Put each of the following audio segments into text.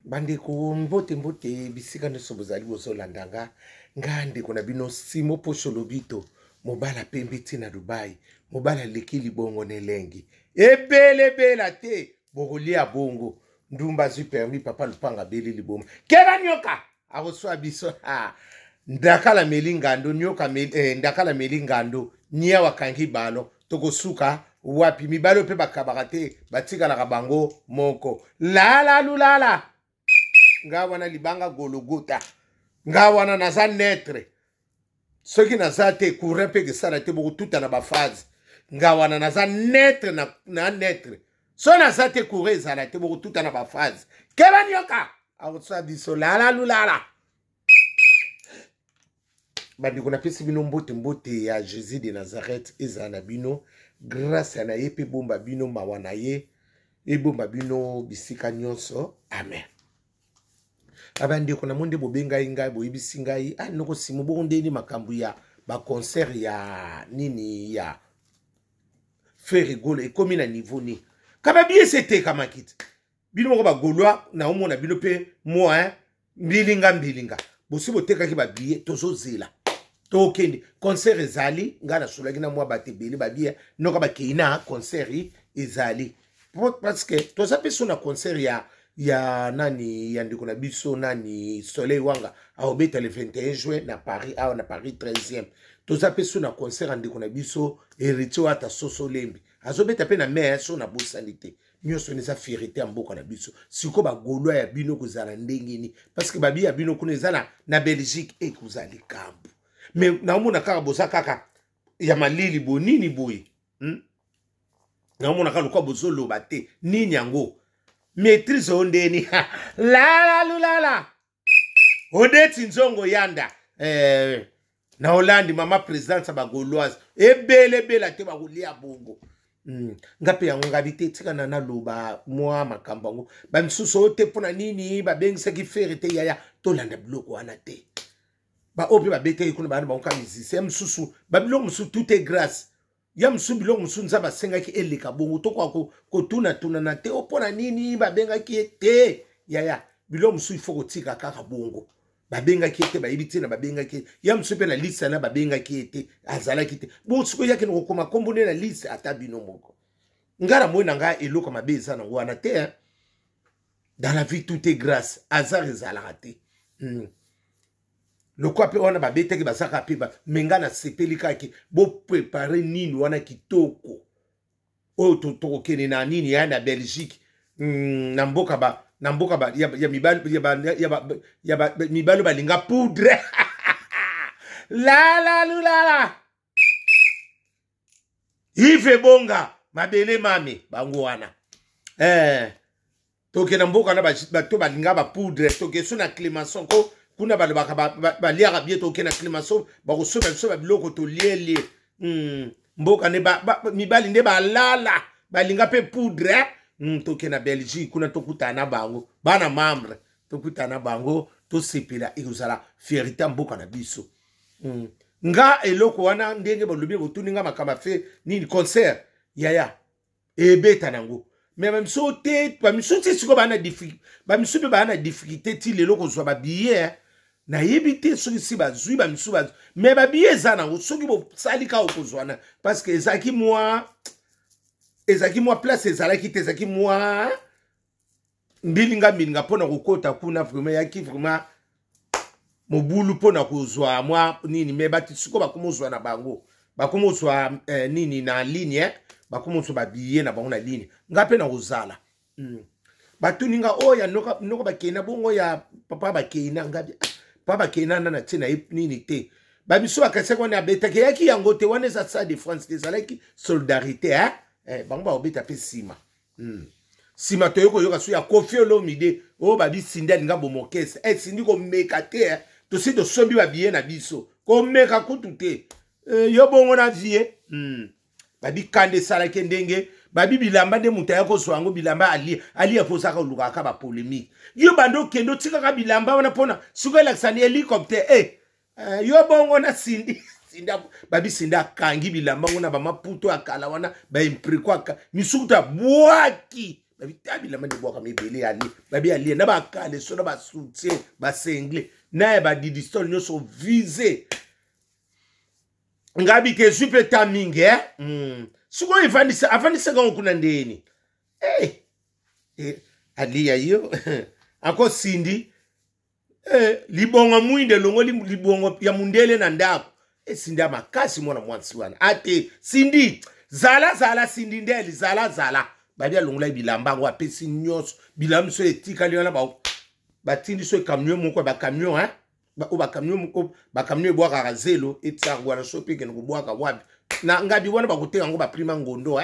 Bandeko mbote bisika nyonso bozali bozolandanga nga ndeko na bino Simo Posho Lobito mobala pembe tina Dubai mobala leki libongo nelengi ebele te bokolia bongo ndumba zui permis papa lupanga beli liboma keba nyoka akoswa biso ndakala melingando nyoka ndakala melingando nia wakangi balo tokosuka wapi mibalo pe bakabaka te batikala bango moko lala lulala nga wana libanga gologota nga wana naza netre soki naza te courant pe gesala te boko tuta na bafaze nga wana naza netre na netre so naza te courant ezala te boko tuta na bafaze keba nyoka akoswa biso lala lulala bandeko napesi bino mbote ya Jésus de Nazareth ezala na bino grâce na ye pe bomba bino mawa na ye ebomba bino bisika nyonso amen. Abandeko na monde bobenga inga boyibisi ngai noko Simo bondeni makambo ya ba concert ya nini ya faire rigolo ekomi na niveau ni kaba bien c'était kama kit bino moko ba golwa na omona bino pe moi mbilinga bosi boteka ki ba billet tozozela tokende concert ezali ngana solaki na mwa batebeli ba billet noko ba keina concert ezali parce que tozape na concert ya nani ya ndiko na biso nani Soleil Wanga aobeta le 21 juin na Paris na Paris 13e tozape na concert ya ndiko na biso Héritier ata Soso Lembi azobeta pe na mer so na bosanité nyonso neza fierté ya mboka na biso siko ba golwa ya bino kozala ndengeni parce que babi ya bino kuna ezala na Belgique ekozali kambu mais na omona kaka bosa kaka ya malili bonini boye na omona kaka lokwa bozoloba te nini yango maîtrise ondeni la lulala odeti nzongo yanda na Hollande mama présidente ba gauloise ebele te ba kolia bongo ngape yango ngabite tika na loba mwa makambo ngo ba msuso te pona nini ba bengisa ki faire te yaya tolanda bloko wana te ba opi ba bete kuna ba nka musicien msusu ba biloko msusu tout est grâce ya msusu biloko msusu nzaba sengaki eleka bongo to kwa ko tuna na te opona nini ba bengaki te yaya biloko msusu ifo kotika kaka bongo ba bengaki te ba yibiti na ba bengaki ya msusu pe na liste na ba bengaki te azala kite bo siko yake no koma kombone na liste ata bino moko ngara mwana nga eloko mabeza na wana te dans la vie tout est grâce azar ezala raté le quoi pe wana ba bete ke basaka pe ba mengana sepeli kaki bo préparer nini wana kitoko o to kene na nini ya na Belgique na mboka ba ya mibalo balinga poudre la lulala ife bonga mabele mame bango wana toke na mboka na bato balinga ba poudre toke so na Clémenceau ko kuna ba liaka bien toke na Clémenceau ba ko so ba biloko to liele mboka ne mibali nde ba lala balinga pe poudre toke na Belgique kuna tokutana bango bana membre tokutana bango to sepela ekozala fierté mboka na biso nga eloko wana ndenge bolobi botuninga makamba fe nini concert yaya ebeta nango mais même sauté ba misuti siko bana difficulté ti lelo kozwa ba billet na yebite soki si bazui ba misu ba mais ba billet za nango soki bo salika okozwana parce que ezaki moi place ezalaki te ezaki moi mbilinga pona kokota kuna vraiment yaki vraiment mobulu pona kozwa moi nini mais bati siko bakomozwa na bango bakomozwa nini na ligne bakomozwa ba billet na bango na ligne ngape na kozala batuninga oya noko bakena bongo ya papa bakena ngabe papa bakena na tina nini te ba biso bakase kona betaki yaki yango te wana za Stade de France te zalaki solidarité bango ba obeta pe sima sima to yoko yoka su ya Koffi Olomide o ba bisinda linga bomokese sindi ko meka te to si to sombi ba billet na biso ko meka kutu te yo bongo na vie babi kande sala kendenge babi bilamba nde mutaya ko swango bilamba ali aposaka luka ka ba polémique yo bando kendo tika ka bilamba wana pona suko laksani hélicoptère yo bongo na sindi sinda babi sinda kangi bilamba ngona ba maputo akala wana ba imprikwa misukuta bwaki babi tabilamba nde bwaka mibele ali babi ali na bakale so na ba soutien ba sengle na ba didistol nyonso visé ngabi ke super timing siko afandisa ga kuna ndeni ali ya yo ako Cindy libongo mwinde longo libongo ya mundele na ndako Cindy makasi mwana mwansi wana ate Cindy zala Cindy ndeli zala babia longula bilamba ngo apesi nyos bilam so etika liona ba tindi so camion moko ba camion ba camion moko ba camion boaka razelo etsarwa na shopping ngo boaka wapi na ngabi wana ba kotenga ngo ba prima ngondo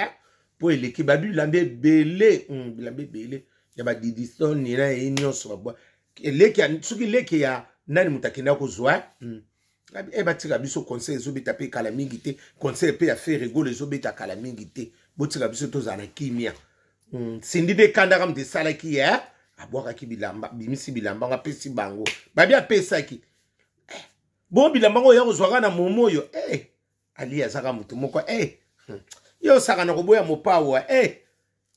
po eleki ba bilambe belé bilambe belé ya ba didison ni na nyos ba eleki suki leki ya nani mutakenda kozwa ngabi batika biso conseil zo beta pe kala mingi te conseil pe ya faire rigolo zo beta kala mingi te botika biso tozana kimia Cindy de kandaka mte salaki ya abwaka ki bilamba bimisi bilamba nga pesi bango babi apesa ki bon bilamba ngo ya kozwaka na momo yo ali azaka mutu moko yo saka na koboya mopawa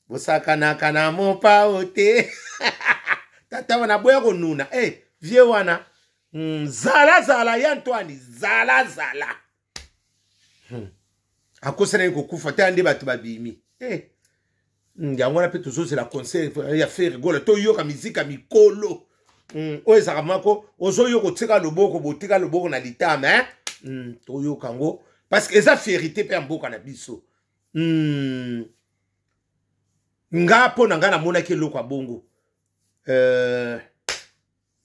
bosaka na kana mopawo te tata wana boya konuna vie wana zala ya Antoine zala akosana kokufa te ande batu babimi yango na pe tozo la conseil ya faire rigolo to yoka mizika mikolo o ezaka mako ozo yoko tika loboko botika loboko na litama to yoka ngo parce que eza fierté pe mboka na biso ngapo na ngana mona ke loko bongo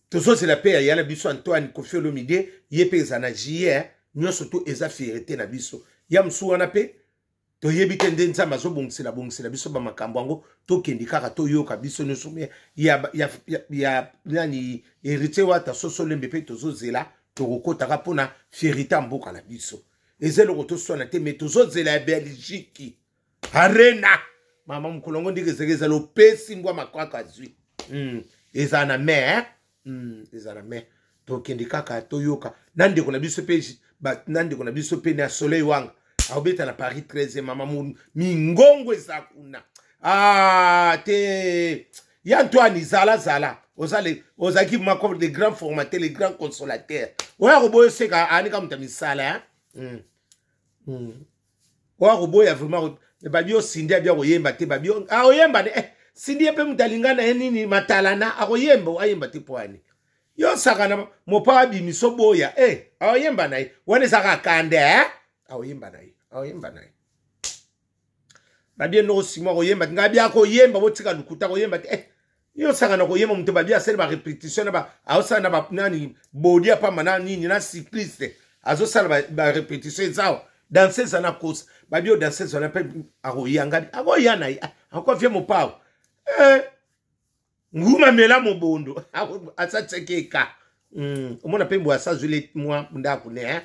tozo la pe ya na biso Antoine Kofi Olomide yepeza na JR nyonso to eza fierté na biso ya msuwa na pe to yebite nde nzamba zo bongisela biso ba makambo ngo to kendi kaka to yoka biso nyonso ya nani hérité wata soso lembe pe tozo zela to kokota ka pona fierté mboka na biso ezelo ko to sona te mais tozo zela ya Belgique arena mama mkolongo ndike zegeza lo pesi mbwa makwaka zwi ezana me ezana me to kendi kaka to yoka nande ko na biso pe nande ko na biso pe na soleil wanga Aubeta na Paris 13 mama mingongo ezakuna te ya Antoine zala ozaki mako les grands formateurs les grands consolateurs oya roboyo seka anika mutamisala oya roboyo vraiment babio Cindy abia koyemba te babio oyemba Cindy pe mutalingana nini matalana akoyemba ayemba te poani yo sakana mopa bimiso boya oyemba naye wane saka kande oyemba naye babia no simo koyemba ngabia koyemba botika lukuta koyemba yo sanga na koyemba muto babia sele ba repetition ba aosa na ba nani body apa mana nini na cycliste azo sala ba repetition zao danser sana course babio danser sana pe akoyanga akoyana encore vie mo pao nguma mela mo bondo asa tsekeka omona pe mbo asa zule moi ndako ne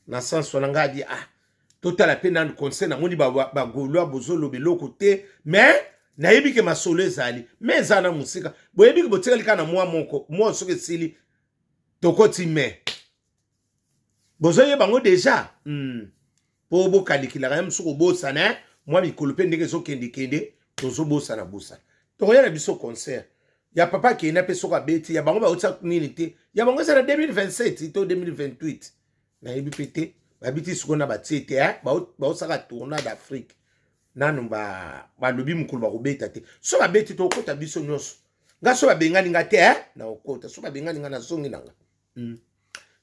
na sens wana ngadi total la peine dans conseil na moni ba golwa bozolo beloko te mais na yebi ke masolo ezali mais zana musika bo yebi ke botika likana mwa moko mwa soke sili tokoti me bozo ye bango déjà po bo kalikila ga msuko bosa na mwa mikolo pe ndenge zo kende tozo bosa na bosa to ya na biso concert ya papa ki na pe soka beti ya bango ba otsa nini te ya bango za 2027 to 2028 na yebi pete babiti sukona batete ba osaka tournoi d'Afrique nanu ba lobi mukulu ba kobeta te so ba beti to kota biso nyonso nga so ba bengani nga te na okota so ba bengani nga na zongi nanga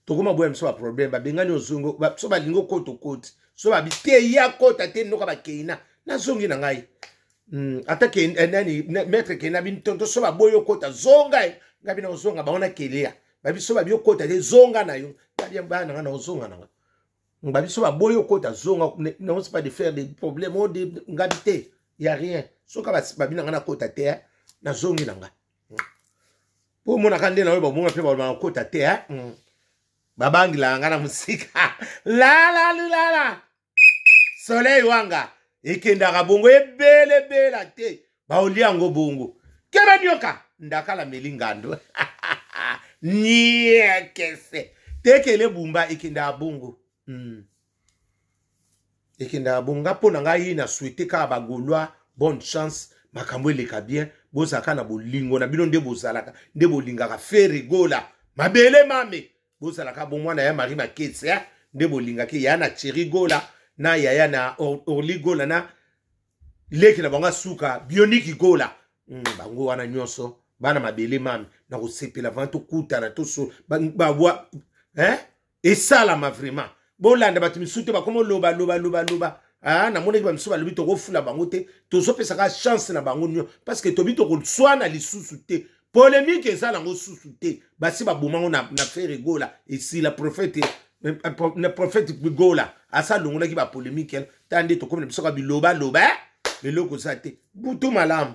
to koma boya mso ba problem ba bengani ozongo so ba lingo koto koti so ba bite ya kota te noka ba keina na zongi nanga ata ke nani maître keina bin tonto so ba boyo kota zonga ngabi na ozonga ba ona kelea ba biso ba biyo kota te zonga na yo ba bana nga na ozonga nanga Babiso ba boyo kota zonga non c'est pas de faire des problèmes ou de ngabité y a rien so ka babina ngana kota te na zongi nanga po mona kande na ba monga pe ba kota te babangila ngana musika la soleil wanga ekenda ka bongo ebele bela te ba oliango bongo keba nyoka ndakala melingando nie kese tekele bumba ekenda bongo ekinda bonga pona ngai na souhaiter ka ba golwa bonne chance makambo eleka bien bozalaka na bolingo na bino nde bozalaka nde bolingaka fe rigola mabele mame bozalaka bomwana ya Marie Maketse nde bolingaki ya na Cherigola na yaya na Orligola na leki na banga suka bioniki gola bango wana nyonso bana mabele mame na kosepela vanto kuta na toso babwa esalama vraiment bolanda bato misusu bakoma loba na moni ba misusu balobi tokofula bango te tozopesaka chance na bango nyo parce que tobi tokoswana lisusu te polémique ezala ngo susu te basi babomango na Ferigola esi la prophète na prophète Gola asa longolaki ba polémique tande tokomi na biso ka biloba eloko sa te butu malamu